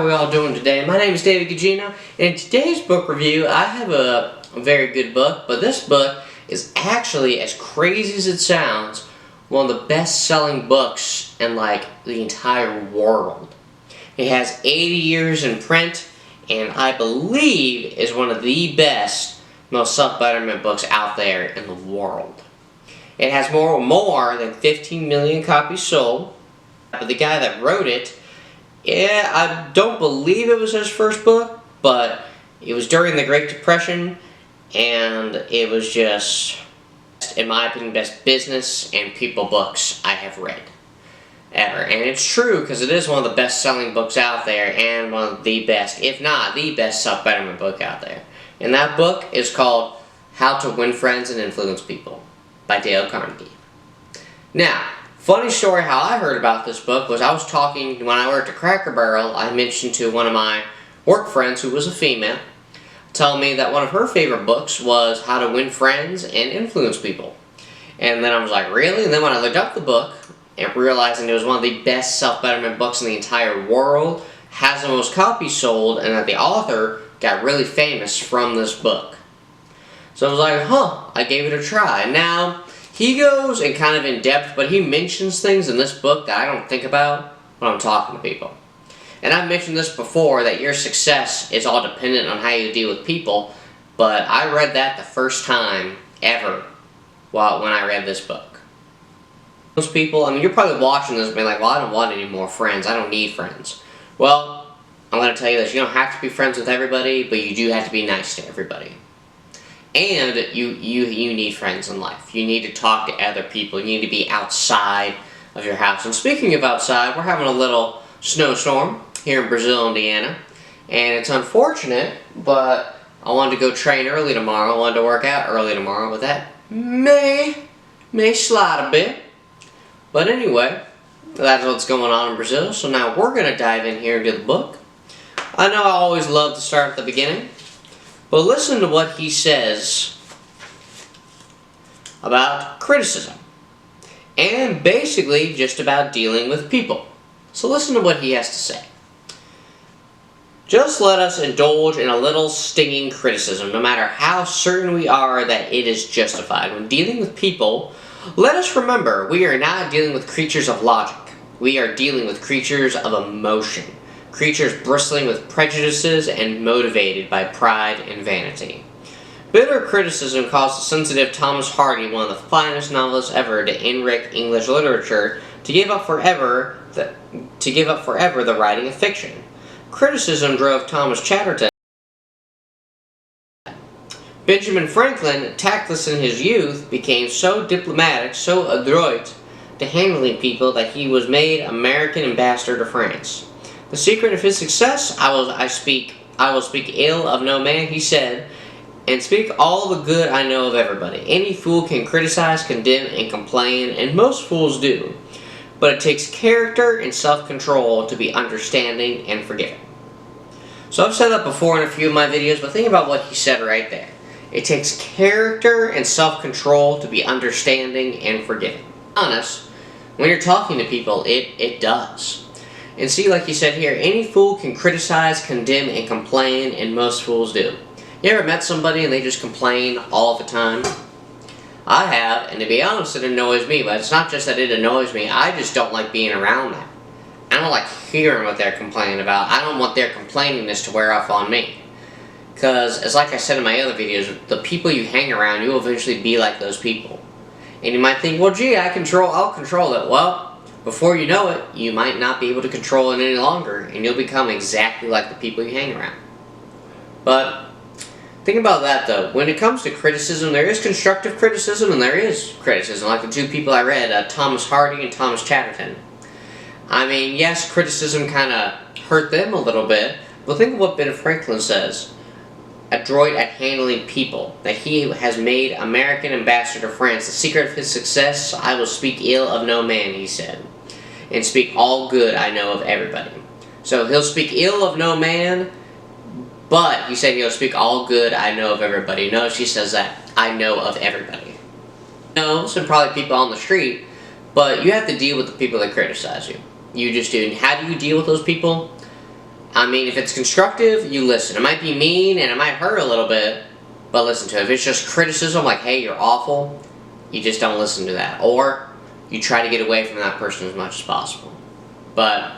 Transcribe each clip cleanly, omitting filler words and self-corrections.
how are we all doing today? My name is David Gugino, and in today's book review, I have a very good book, but this book is actually, as crazy as it sounds, one of the best-selling books in, like, the entire world. It has 80 years in print, and I believe is one of the best, most self-betterment books out there in the world. It has more than 15 million copies sold, but the guy that wrote it, yeah, I don't believe it was his first book, but it was during the Great Depression, and it was just, in my opinion, best business and people books I have read ever. And it's true, because it is one of the best-selling books out there, and one of the best, if not the best, self-betterment book out there. And that book is called How to Win Friends and Influence People by Dale Carnegie. Now, funny story how I heard about this book was I was talking, when I worked at Cracker Barrel, I mentioned to one of my work friends who was a female, tell me that one of her favorite books was How to Win Friends and Influence People. And then I was like, really? And then when I looked up the book, and realizing it was one of the best self-betterment books in the entire world, has the most copies sold, and that the author got really famous from this book. So I was like, huh, I gave it a try. Now, he goes and kind of in depth, but he mentions things in this book that I don't think about when I'm talking to people. And I've mentioned this before, that your success is all dependent on how you deal with people, but I read that the first time ever when I read this book. Most people, I mean, you're probably watching this and being like, well, I don't want any more friends, I don't need friends. Well, I'm going to tell you this, you don't have to be friends with everybody, but you do have to be nice to everybody. And you need friends in life. You need to talk to other people. You need to be outside of your house. And speaking of outside, we're having a little snowstorm here in Brazil, Indiana. And it's unfortunate, but I wanted to go train early tomorrow. I wanted to work out early tomorrow, but that may slide a bit. But anyway, that's what's going on in Brazil. So now we're going to dive in here into the book. I know I always love to start at the beginning. But listen to what he says about criticism, and basically just about dealing with people. So listen to what he has to say. Just let us indulge in a little stinging criticism, no matter how certain we are that it is justified. When dealing with people, let us remember we are not dealing with creatures of logic. We are dealing with creatures of emotion. Creatures bristling with prejudices and motivated by pride and vanity. Bitter criticism caused the sensitive Thomas Hardy, one of the finest novelists ever to enrich English literature, to give up forever the writing of fiction. Criticism drove Thomas Chatterton. Benjamin Franklin, tactless in his youth, became so diplomatic, so adroit to handling people that he was made American ambassador to France. The secret of his success, I will speak ill of no man, he said, and speak all the good I know of everybody. Any fool can criticize, condemn, and complain, and most fools do. But it takes character and self-control to be understanding and forgiving. So I've said that before in a few of my videos, but think about what he said right there. It takes character and self-control to be understanding and forgiving. Honest, when you're talking to people, it does. And see, like he said here, any fool can criticize, condemn, and complain, and most fools do. You ever met somebody and they just complain all the time? I have, and to be honest, it annoys me, but it's not just that it annoys me, I just don't like being around that. I don't like hearing what they're complaining about. I don't want their complainingness to wear off on me. Because, as like I said in my other videos, the people you hang around, you will eventually be like those people. And you might think, well, gee, I'll control it. Well, before you know it, you might not be able to control it any longer, and you'll become exactly like the people you hang around. But think about that, though. When it comes to criticism, there is constructive criticism, and there is criticism, like the two people I read, Thomas Hardy and Thomas Chatterton. I mean, yes, criticism kind of hurt them a little bit, but think of what Ben Franklin says. Adroit at handling people, that he has made American ambassador to France. The secret of his success, I will speak ill of no man, he said, and speak all good I know of everybody. So he'll speak ill of no man, but he said he'll speak all good I know of everybody. Notice he says that, I know of everybody. You know, some probably people on the street, but you have to deal with the people that criticize you. You just do. And how do you deal with those people? I mean, if it's constructive, you listen. It might be mean and it might hurt a little bit, but listen to it. If it's just criticism, like, hey, you're awful, you just don't listen to that. Or you try to get away from that person as much as possible. But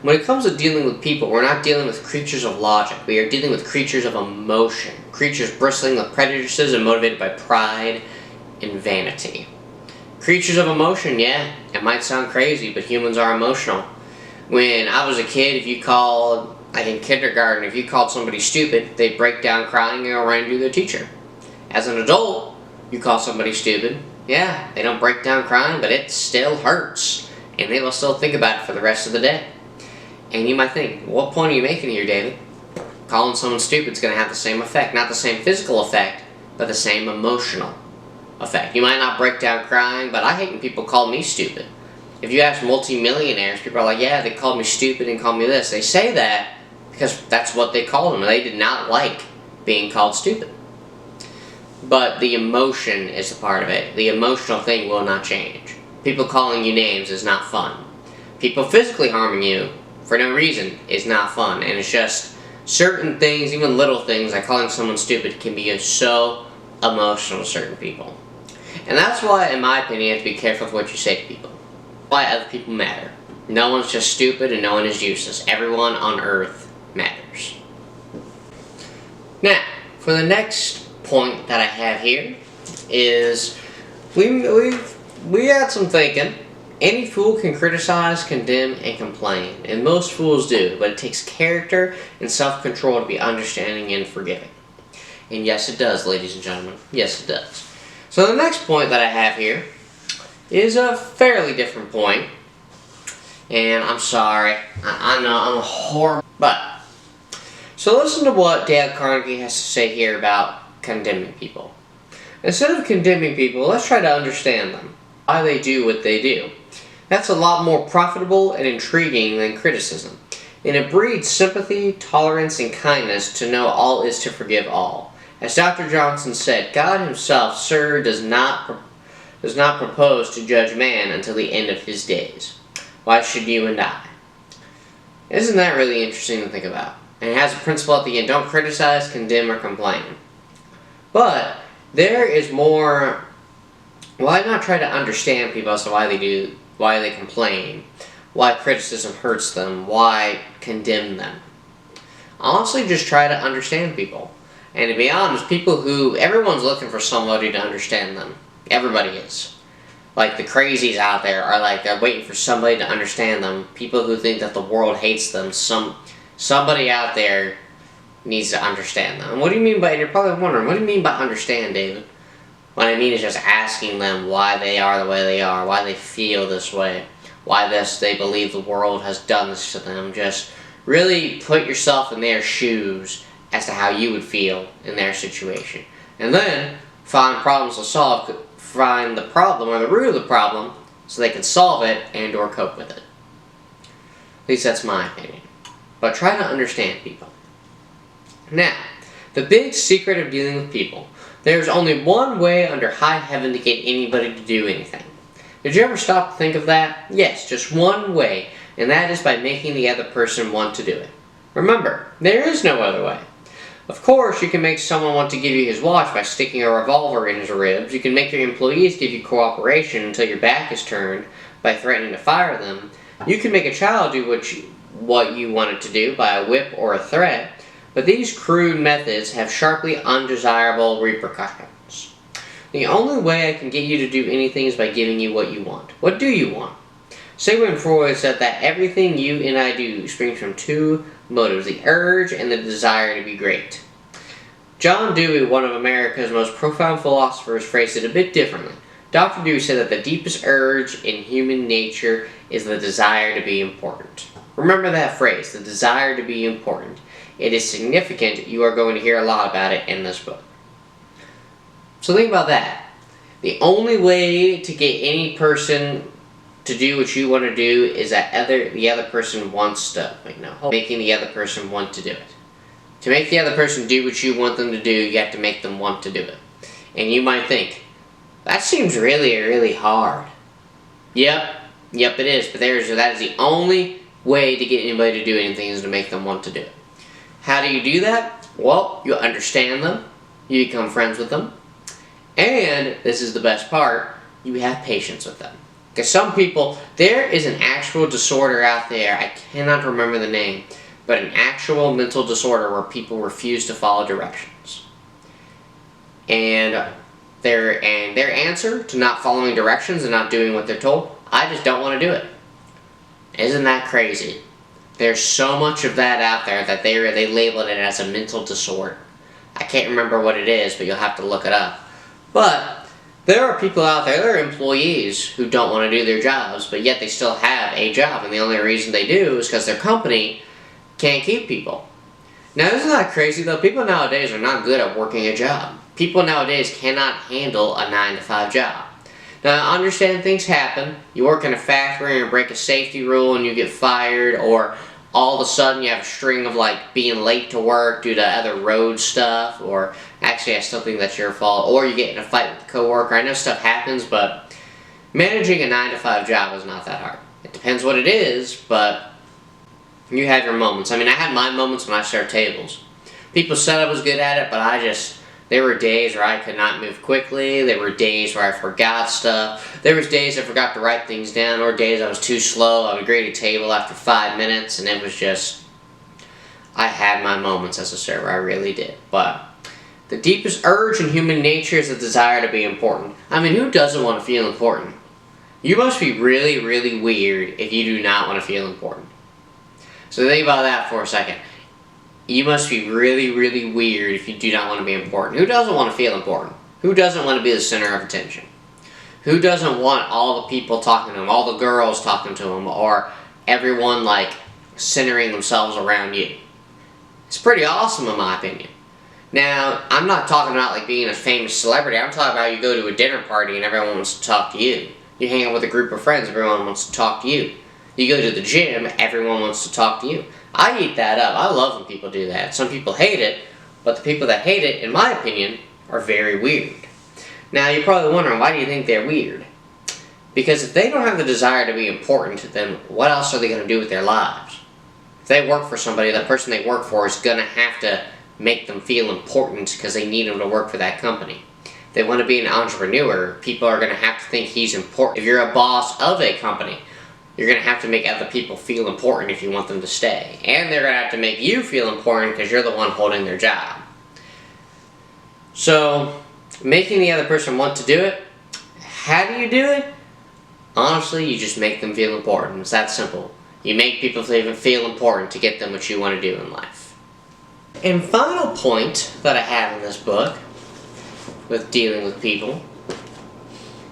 when it comes to dealing with people, we're not dealing with creatures of logic. We are dealing with creatures of emotion. Creatures bristling with prejudices and motivated by pride and vanity. Creatures of emotion, yeah, it might sound crazy, but humans are emotional. When I was a kid, if you called, like in kindergarten, if you called somebody stupid, they'd break down crying and go run to their teacher. As an adult, you call somebody stupid, yeah, they don't break down crying, but it still hurts. And they will still think about it for the rest of the day. And you might think, what point are you making here, David? Calling someone stupid is going to have the same effect. Not the same physical effect, but the same emotional effect. You might not break down crying, but I hate when people call me stupid. If you ask multi-millionaires, people are like, yeah, they called me stupid and called me this. They say that because that's what they called them. They did not like being called stupid. But the emotion is a part of it. The emotional thing will not change. People calling you names is not fun. People physically harming you for no reason is not fun. And it's just certain things, even little things, like calling someone stupid can be so emotional to certain people. And that's why, in my opinion, you have to be careful with what you say to people. Why other people matter. No one's just stupid and no one is useless. Everyone on earth matters. Now, for the next point that I have here is we had some thinking. Any fool can criticize, condemn, and complain, and most fools do, but it takes character and self-control to be understanding and forgiving. And yes, it does, ladies and gentlemen. Yes, it does. So the next point that I have here is a fairly different point, and I'm sorry, I know I'm a horrible, but so listen to what Dale Carnegie has to say here about condemning people. Instead of condemning people, let's try to understand them, why they do what they do. That's a lot more profitable and intriguing than criticism, and it breeds sympathy, tolerance, and kindness to know all is to forgive all. As Dr. Johnson said, God himself, sir, does not propose to judge man until the end of his days. Why should you and I? Isn't that really interesting to think about? And it has a principle at the end, don't criticize, condemn, or complain. But there is more. Why not try to understand people as to why they do, why they complain, why criticism hurts them, why condemn them? Honestly, just try to understand people. And to be honest, everyone's looking for somebody to understand them. Everybody is. Like the crazies out there are like, they're waiting for somebody to understand them. People who think that the world hates them, somebody out there needs to understand them. And what do you mean by, and you're probably wondering, what do you mean by understand, David? What I mean is just asking them why they are the way they are, why they feel this way, why they believe the world has done this to them. Just really put yourself in their shoes as to how you would feel in their situation. And then find problems to solve, find the problem or the root of the problem so they can solve it and or cope with it. At least that's my opinion. But try to understand people. Now, the big secret of dealing with people. There's only one way under high heaven to get anybody to do anything. Did you ever stop to think of that? Yes, just one way, and that is by making the other person want to do it. Remember, there is no other way. Of course, you can make someone want to give you his watch by sticking a revolver in his ribs. You can make your employees give you cooperation until your back is turned by threatening to fire them. You can make a child do what you want it to do by a whip or a threat. But these crude methods have sharply undesirable repercussions. The only way I can get you to do anything is by giving you what you want. What do you want? Sigmund Freud said that everything you and I do springs from two motives, the urge and the desire to be great. John Dewey, one of America's most profound philosophers, phrased it a bit differently. Dr. Dewey said that the deepest urge in human nature is the desire to be important. Remember that phrase, the desire to be important. It is significant. You are going to hear a lot about it in this book. So think about that. The only way to get any person to do what you want to do is that the other person wants to, making the other person want to do it. To make the other person do what you want them to do, you have to make them want to do it. And you might think, that seems really, really hard. Yep, it is. But that is the only way to get anybody to do anything is to make them want to do it. How do you do that? Well, you understand them, you become friends with them, and this is the best part, you have patience with them. Because some people, there is an actual disorder out there, I cannot remember the name, but an actual mental disorder where people refuse to follow directions. And their answer to not following directions and not doing what they're told, I just don't want to do it. Isn't that crazy? There's so much of that out there that they labeled it as a mental disorder. I can't remember what it is, but you'll have to look it up. But there are people out there, there are employees who don't want to do their jobs, but yet they still have a job, and the only reason they do is because their company can't keep people. Now, isn't that crazy though? People nowadays are not good at working a job. People nowadays cannot handle a 9-to-5 job. Now, I understand things happen. You work in a factory and break a safety rule and you get fired, or all of a sudden you have a string of like being late to work due to other road stuff, or actually I still think that's your fault, or you get in a fight with a coworker. I know stuff happens, but managing a 9-to-5 job is not that hard. It depends what it is, but you have your moments. I mean, I had my moments when I served tables. People said I was good at it, but there were days where I could not move quickly. There were days where I forgot stuff. There was days I forgot to write things down, or days I was too slow. I would grade a table after 5 minutes, and it was just, I had my moments as a server, I really did. But the deepest urge in human nature is the desire to be important. I mean, who doesn't want to feel important? You must be really, really weird if you do not want to feel important. So think about that for a second. You must be really, really weird if you do not want to be important. Who doesn't want to feel important? Who doesn't want to be the center of attention? Who doesn't want all the people talking to them, all the girls talking to them, or everyone like centering themselves around you? It's pretty awesome in my opinion. Now, I'm not talking about like being a famous celebrity. I'm talking about you go to a dinner party and everyone wants to talk to you. You hang out with a group of friends, everyone wants to talk to you. You go to the gym, everyone wants to talk to you. I eat that up. I love when people do that. Some people hate it, but the people that hate it, in my opinion, are very weird. Now, you're probably wondering, why do you think they're weird? Because if they don't have the desire to be important, then what else are they going to do with their lives? If they work for somebody, the person they work for is going to have to make them feel important because they need them to work for that company. If they want to be an entrepreneur, people are going to have to think he's important. If you're a boss of a company, you're going to have to make other people feel important if you want them to stay. And they're going to have to make you feel important because you're the one holding their job. So, making the other person want to do it, how do you do it? Honestly, you just make them feel important. It's that simple. You make people feel important to get them what you want to do in life. And final point that I have in this book, with dealing with people,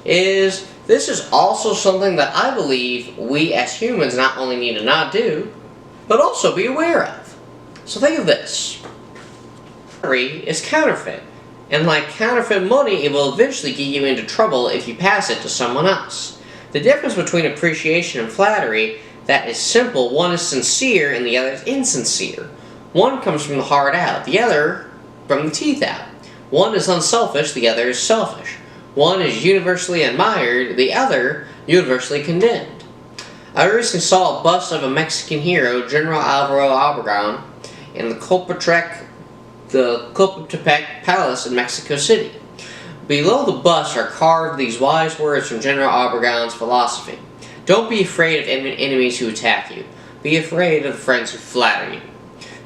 is this is also something that I believe we as humans not only need to not do, but also be aware of. So think of this. Flattery is counterfeit. And like counterfeit money, it will eventually get you into trouble if you pass it to someone else. The difference between appreciation and flattery, that is simple. One is sincere and the other is insincere. One comes from the heart out, the other from the teeth out. One is unselfish, the other is selfish. One is universally admired, the other universally condemned. I recently saw a bust of a Mexican hero, General Alvaro Obregón, in the Chapultepec Palace in Mexico City. Below the bust are carved these wise words from General Obregón's philosophy. Don't be afraid of enemies who attack you. Be afraid of the friends who flatter you.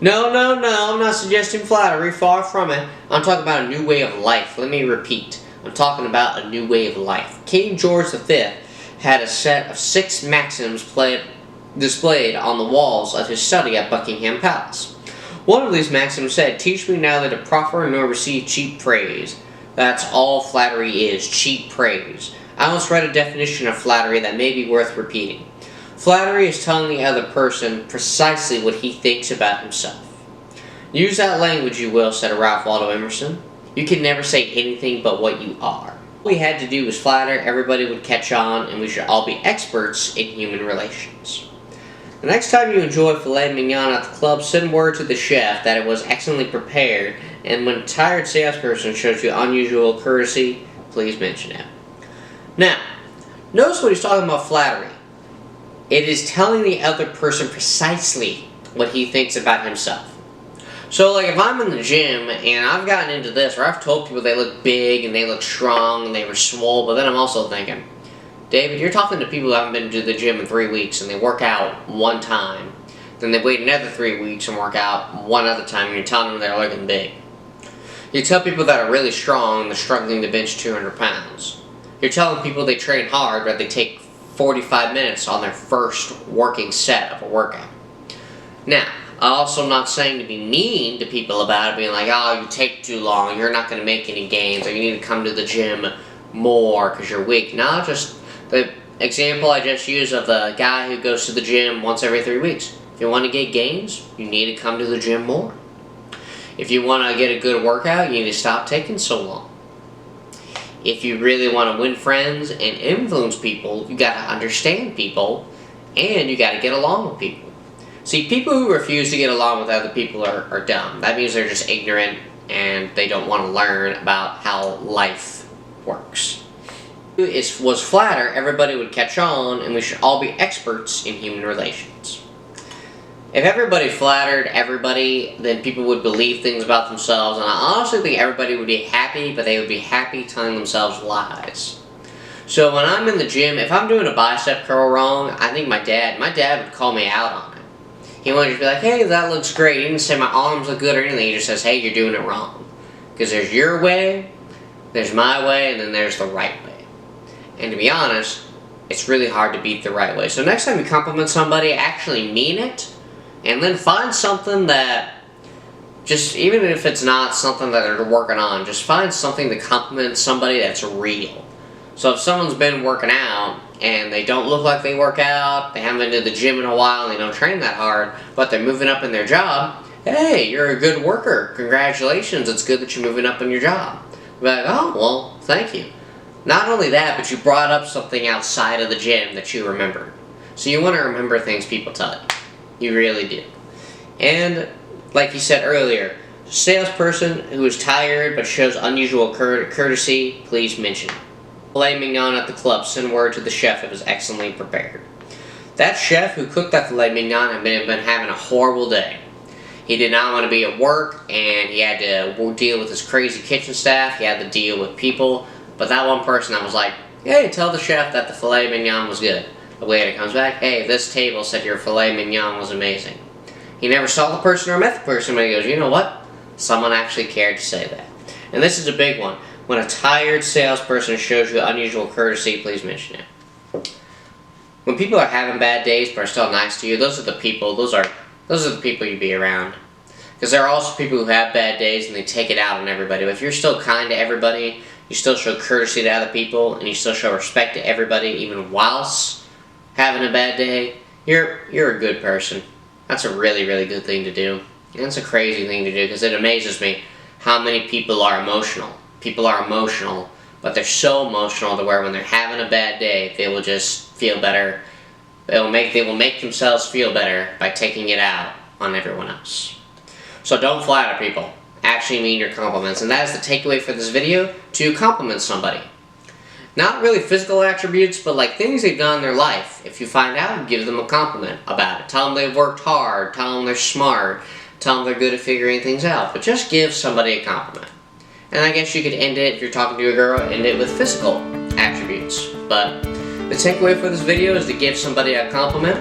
No, I'm not suggesting flattery, far from it. I'm talking about a new way of life. Let me repeat. I'm talking about a new way of life. King George V had a set of 6 maxims displayed on the walls of his study at Buckingham Palace. One of these maxims said, "Teach me neither to proffer nor receive cheap praise." That's all flattery is, cheap praise. I once read a definition of flattery that may be worth repeating. Flattery is telling the other person precisely what he thinks about himself. Use that language you will, said Ralph Waldo Emerson. You can never say anything but what you are. All we had to do was flatter, everybody would catch on, and we should all be experts in human relations. The next time you enjoy filet mignon at the club, send word to the chef that it was excellently prepared, and when a tired salesperson shows you unusual courtesy, please mention it. Now, notice what he's talking about flattery. It is telling the other person precisely what he thinks about himself. So like if I'm in the gym and I've gotten into this where I've told people they look big and they look strong and they were swole, but then I'm also thinking, David, you're talking to people who haven't been to the gym in 3 weeks and they work out one time. Then they wait another 3 weeks and work out one other time and you're telling them they're looking big. You tell people that are really strong and they're struggling to bench 200 pounds. You're telling people they train hard but they take 45 minutes on their first working set of a workout. Now, I'm also not saying to be mean to people about it, being like, oh, you take too long, you're not going to make any gains, or you need to come to the gym more because you're weak. No, just the example I just used of the guy who goes to the gym once every 3 weeks. If you want to get gains, you need to come to the gym more. If you want to get a good workout, you need to stop taking so long. If you really want to win friends and influence people, you got to understand people, and you got to get along with people. See, people who refuse to get along with other people are dumb. That means they're just ignorant and they don't want to learn about how life works. If it was flatter, everybody would catch on and we should all be experts in human relations. If everybody flattered everybody, then people would believe things about themselves, and I honestly think everybody would be happy, but they would be happy telling themselves lies. So when I'm in the gym, if I'm doing a bicep curl wrong, I think my dad would call me out on it. He wouldn't just be like, hey, that looks great. He didn't say my arms look good or anything. He just says, hey, you're doing it wrong. Because there's your way, there's my way, and then there's the right way. And to be honest, it's really hard to beat the right way. So next time you compliment somebody, actually mean it. And then find something that, just even if it's not something that they're working on, just find something to compliment somebody that's real. So if someone's been working out, and they don't look like they work out, they haven't been to the gym in a while, and they don't train that hard, but they're moving up in their job, hey, you're a good worker. Congratulations, it's good that you're moving up in your job. You're like, oh, well, thank you. Not only that, but you brought up something outside of the gym that you remembered. So you want to remember things people tell you. You really do. And, like you said earlier, salesperson who is tired but shows unusual courtesy, please mention it. Filet mignon at the club, send word to the chef it was excellently prepared. That chef who cooked that filet mignon had been having a horrible day. He did not want to be at work, and he had to deal with his crazy kitchen staff, he had to deal with people, but that one person that was like, hey, tell the chef that the filet mignon was good. The waiter comes back, hey, this table said your filet mignon was amazing. He never saw the person or met the person, but he goes, you know what? Someone actually cared to say that. And this is a big one. When a tired salesperson shows you unusual courtesy, please mention it. When people are having bad days but are still nice to you, those are the people you be around. Because there are also people who have bad days and they take it out on everybody. But if you're still kind to everybody, you still show courtesy to other people, and you still show respect to everybody even whilst having a bad day, you're a good person. That's a really, really good thing to do. And it's a crazy thing to do because it amazes me how many people are emotional. People are emotional, but they're so emotional to where when they're having a bad day, they will just feel better. They will make themselves feel better by taking it out on everyone else. So don't flatter people. Actually mean your compliments. And that is the takeaway for this video, to compliment somebody. Not really physical attributes, but like things they've done in their life. If you find out, give them a compliment about it. Tell them they've worked hard. Tell them they're smart. Tell them they're good at figuring things out. But just give somebody a compliment. And I guess you could end it, if you're talking to a girl, end it with physical attributes. But the takeaway for this video is to give somebody a compliment.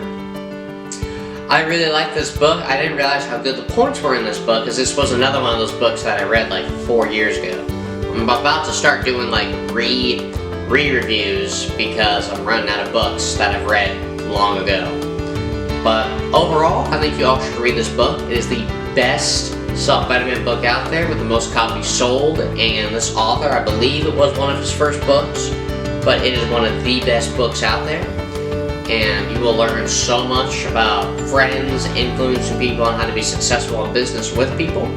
I really like this book. I didn't realize how good the points were in this book, because this was another one of those books that I read like 4 years ago. I'm about to start doing like re-reviews because I'm running out of books that I've read long ago. But overall, I think you all should read this book. It is the best self-betterment book out there with the most copies sold, and this author, I believe it was one of his first books, but it is one of the best books out there, and you will learn so much about friends, influencing people, and how to be successful in business with people.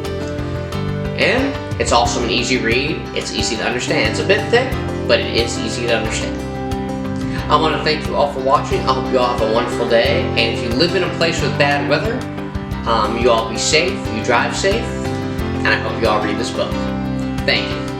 And it's also an easy read. It's easy to understand. It's a bit thick, but it is easy to understand. I want to thank you all for watching. I hope you all have a wonderful day, and if you live in a place with bad weather, you all be safe, you drive safe, and I hope you all read this book. Thank you.